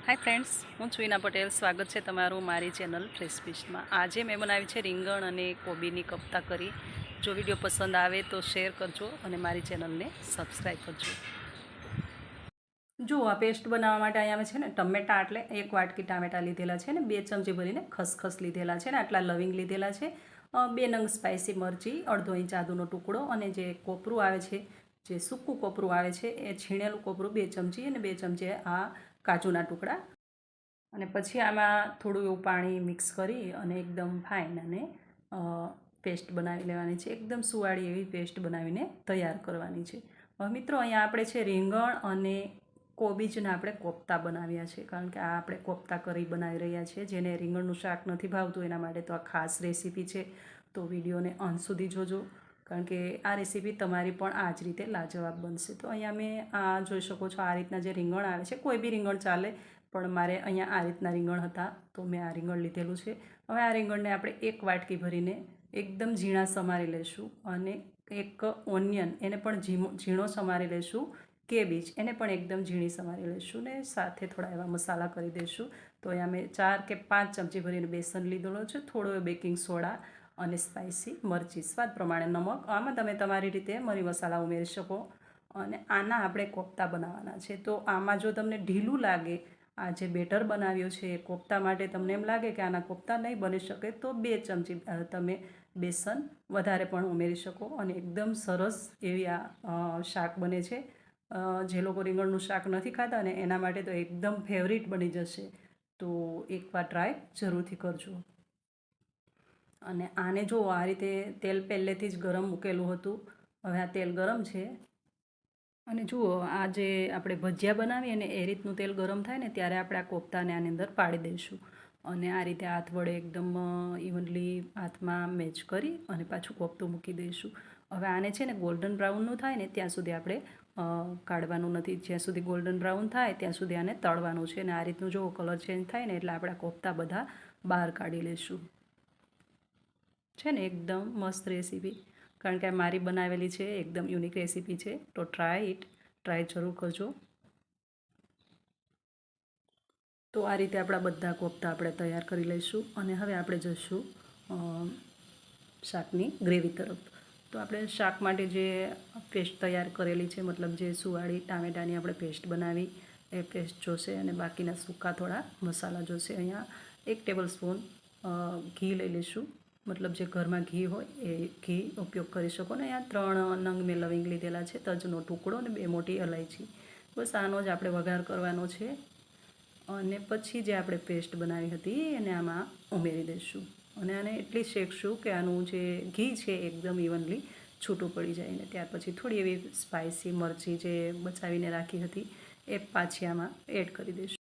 Hi friends, हूँ छुईना पटेल। स्वागत है तमारू मारी चेनल फ्रेश फीस्ट में। आज मैं बनावी है રીંગણ અને કોબીની કફતા કરી। जो वीडियो पसंद आए तो शेर करजो और मारी चेनल ने सब्सक्राइब करजो। जो आ पेस्ट बनावा माटे अहींया छे ने टमेटा एटले 1 वाटकी टामेटा लीधेला छे ने 2 चमची भरीने खसखस लीधेला छे ने आटला लविंग लीधेला छे, 2 नंग स्पाइसी मरची, अर्धो इंच आदुनो टुकड़ो अने जे कोपरू आवे छे, जे सूकું कोपरू आवे छे ए छीणेलुं कोपरू 2 चमची अने 2 चमची आ काजूना टुकड़ा અને પછી આમાં થોડું એવું પાણી મિક્સ કરી અને એકદમ ફાઇન અને પેસ્ટ બનાવી લેવાની છે। એકદમ સુવાળી એવી પેસ્ટ બનાવીને તૈયાર કરવાની છે। હવે મિત્રો અહીંયા આપણે છે રીંગણ અને કોબીજના આપણે કોફતા બનાવ્યા છે, કારણ કે આ આપણે કોફતા કરી બનાવી રહ્યા છીએ। જેને રીંગણનું શાક નથી ભાવતું એના માટે તો આ ખાસ રેસીપી છે, તો વિડીયોને અંત સુધી જોજો, કારણ કે આ રેસીપી તમારી પણ આ જ રીતે લાજવાબ બનશે। તો અહીંયા મેં આ જોઈ શકો છો, આ રીતના જે રીંગણ આવે છે, કોઈ બી રીંગણ ચાલે, પણ મારે અહીંયા આ રીતના રીંગણ હતા તો મેં આ રીંગણ લીધેલું છે। હવે આ રીંગણને આપણે 1 વાટકી ભરીને એકદમ ઝીણા સમારી લઈશું અને એક ઓનિયન એને પણ ઝીણો સમારી લઈશું, કેબેજ એને પણ એકદમ ઝીણી સમારી લઈશું ને સાથે થોડા એવા મસાલા કરી દઈશું। તો અહીંયા મેં 4 કે 5 ચમચી ભરીને બેસન લીધેલો છે, થોડો બેકિંગ સોડા અને સ્પાઇસી મરચી, સ્વાદ પ્રમાણે નમક, આમાં તમે તમારી રીતે મરી મસાલા ઉમેરી શકો। અને આના આપણે કોફતા બનાવવાના છે। તો આમાં જો તમને ઢીલું લાગે, આ જે બેટર બનાવ્યો છે કોફતા માટે, તમને એમ લાગે કે આના કોફતા નહીં બની શકે તો 2 ચમચી તમે બેસન વધારે પણ ઉમેરી શકો અને એકદમ સરસ એવી આ શાક બને છે। જે લોકો રીંગણનું શાક નથી ખાતા ને એના માટે તો એકદમ ફેવરિટ બની જશે, તો એકવાર ટ્રાય જરૂરથી કરજો। અને આને જો આ રીતે તેલ પહેલેથી જ ગરમ મૂકેલું હતું, હવે આ તેલ ગરમ છે અને જુઓ આ જે આપણે ભજીયા બનાવીએ ને એ રીતનું તેલ ગરમ થાય ને ત્યારે આપણે આ કોફતાને આની અંદર પાડી દઈશું અને આ રીતે હાથ વડે એકદમ ઇવનલી હાથમાં મેચ કરી અને પાછું કોફતું મૂકી દઈશું। હવે આને છે ને ગોલ્ડન બ્રાઉનનું થાય ને ત્યાં સુધી આપણે કાઢવાનું નથી, જ્યાં સુધી ગોલ્ડન બ્રાઉન થાય ત્યાં સુધી આને તળવાનું છે। અને આ રીતનું જો કલર ચેન્જ થાય ને એટલે આપણે કોફતા બધા બહાર કાઢી લઈશું। છે ને એકદમ મસ્ત રેસીપી, કારણ કે મારી બનાવેલી છે, એકદમ યુનિક રેસીપી છે, તો ટ્રાય જરૂર કરજો। તો આ રીતે આપણા બધા કોફતા આપણે તૈયાર કરી લઈશું અને હવે આપણે જઈશું શાકની ગ્રેવી તરફ। તો આપણે શાક માટે જે પેસ્ટ તૈયાર કરેલી છે, મતલબ જે સુવાળી ટામેટાની આપણે પેસ્ટ બનાવી એ પેસ્ટ જોશે અને બાકીના સૂકા થોડા મસાલા જોશે। અહીંયા 1 ટેબલ સ્પૂન ઘી લઈ લઈશું, મતલબ જે ઘરમાં ઘી હોય એ ઘી ઉપયોગ કરી શકો ને। અહીંયા 3 નંગ મેં લવિંગ લીધેલા છે, તજનો ટુકડો અને 2 મોટી ઇલાયચી, બસ આનો જ આપણે વઘાર કરવાનો છે અને પછી જે આપણે પેસ્ટ બનાવી હતી એને આમાં ઉમેરી દઈશું અને આને એટલી શેકશું કે આનું જે ઘી છે એકદમ ઇવનલી છૂટું પડી જાય। ને ત્યાર પછી થોડી એવી સ્પાઇસી મરચી જે બચાવીને રાખી હતી એ પાછી આમાં એડ કરી દઈશું।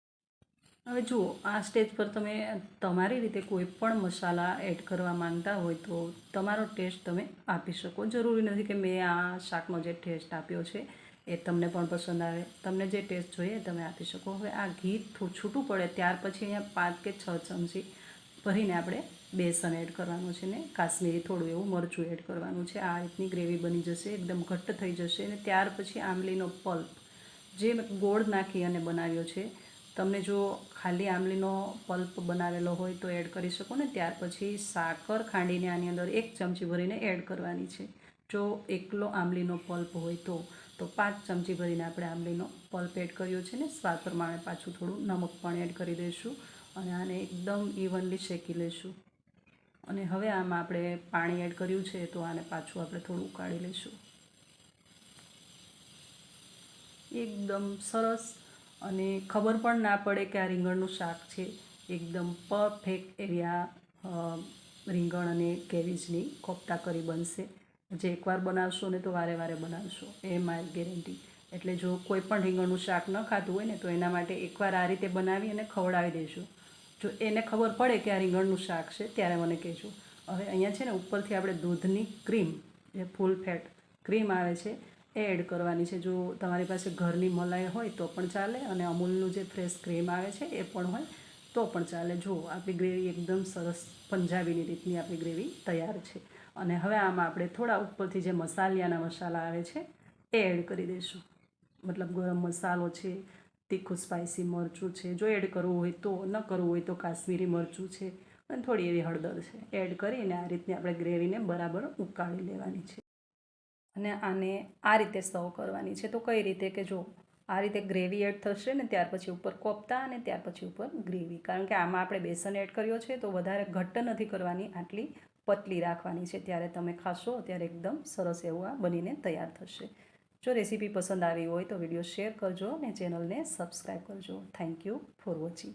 હવે જુઓ આ સ્ટેજ પર તમે તમારી રીતે કોઈ પણ મસાલા એડ કરવા માંગતા હોય તો તમારો ટેસ્ટ તમે આપી શકો। જરૂરી નથી કે મેં આ શાકનો જે ટેસ્ટ આપ્યો છે એ તમને પણ પસંદ આવે, તમને જે ટેસ્ટ જોઈએ તમે આપી શકો। હવે આ ઘી છૂટું પડે ત્યાર પછી અહીંયા 5 કે 6 ચમચી ભરીને આપણે બેસન એડ કરવાનું છે ને કાશ્મીરી થોડું એવું મરચું એડ કરવાનું છે। આ રીતની ગ્રેવી બની જશે, એકદમ ઘટ્ટ થઈ જશે અને ત્યાર પછી આંબલીનો પલ્પ જે ગોળ નાખી અને બનાવ્યો છે, તમને જો ખાલી આંબલીનો પલ્પ બનાવેલો હોય તો એડ કરી શકો ને। ત્યાર પછી સાકર ખાંડીને આની અંદર 1 ચમચી ભરીને એડ કરવાની છે। જો એકલો આંબલીનો પલ્પ હોય તો 5 ચમચી ભરીને આપણે આંબલીનો પલ્પ એડ કર્યો છે ને સ્વાદ પ્રમાણે પાછું થોડું નમક પણ એડ કરી દઈશું અને આને એકદમ ઇવનલી શેકી લઈશું। અને હવે આમાં આપણે પાણી એડ કર્યું છે તો આને પાછું આપણે થોડું ઉકાળી લઈશું। એકદમ સરસ અને ખબર પણ ના પડે કે આ રીંગણનું શાક છે, એકદમ પરફેક્ટ એવી આ રીંગણ અને કેબેજની કોફતા કરી બનશે। જે એકવાર બનાવશો ને તો વારે વારે બનાવશો, એ મારી ગેરંટી। એટલે જો કોઈ પણ રીંગણનું શાક ન ખાતું હોય ને તો એના માટે એકવાર આ રીતે બનાવી અને ખવડાવી દેજો। જો એને ખબર પડે કે આ રીંગણનું શાક છે ત્યારે મને કહેજો। હવે અહીંયા છે ને ઉપરથી આપણે દૂધની ક્રીમ, જે ફૂલ ફેટ ક્રીમ આવે છે એ એડ કરવાની છે। જો તમારી પાસે ઘરની મલાઈ હોય તો પણ ચાલે અને અમૂલનું જે ફ્રેશ ક્રીમ આવે છે એ પણ હોય તો પણ ચાલે। જો આપણી ગ્રેવી એકદમ સરસ પંજાબીની રીતની આપણી ગ્રેવી તૈયાર છે અને હવે આમાં આપણે થોડા ઉપરથી જે મસાલિયાના મસાલા આવે છે એ એડ કરી દઈશું, મતલબ ગરમ મસાલો છે, તીખું સ્પાઇસી મરચું છે, જો એડ કરવું હોય તો, ન કરવું હોય તો કાશ્મીરી મરચું છે અને થોડી એવી હળદર છે. એડ કરીને આ રીતની આપણે ગ્રેવીને બરાબર ઉકાળી લેવાની છે અને આને આ રીતે સર્વ કરવાની છે. તો કઈ રીતે કે જો આ રીતે ગ્રેવી એડ થશે ને ત્યાર પછી ઉપર કોફતા અને ત્યાર પછી ઉપર ગ્રેવી, કારણ કે આમાં આપણે બેસન એડ કર્યો છે તો વધારે ઘટ્ટ નથી કરવાની, આટલી પતલી રાખવાની છે. ત્યારે તમે ખાશો ત્યારે એકદમ સરસ એવું આ બનીને તૈયાર થશે. જો રેસીપી પસંદ આવી હોય તો વિડીયો શેર કરજો અને ચેનલને સબસ્ક્રાઈબ કરજો. Thank you for watching.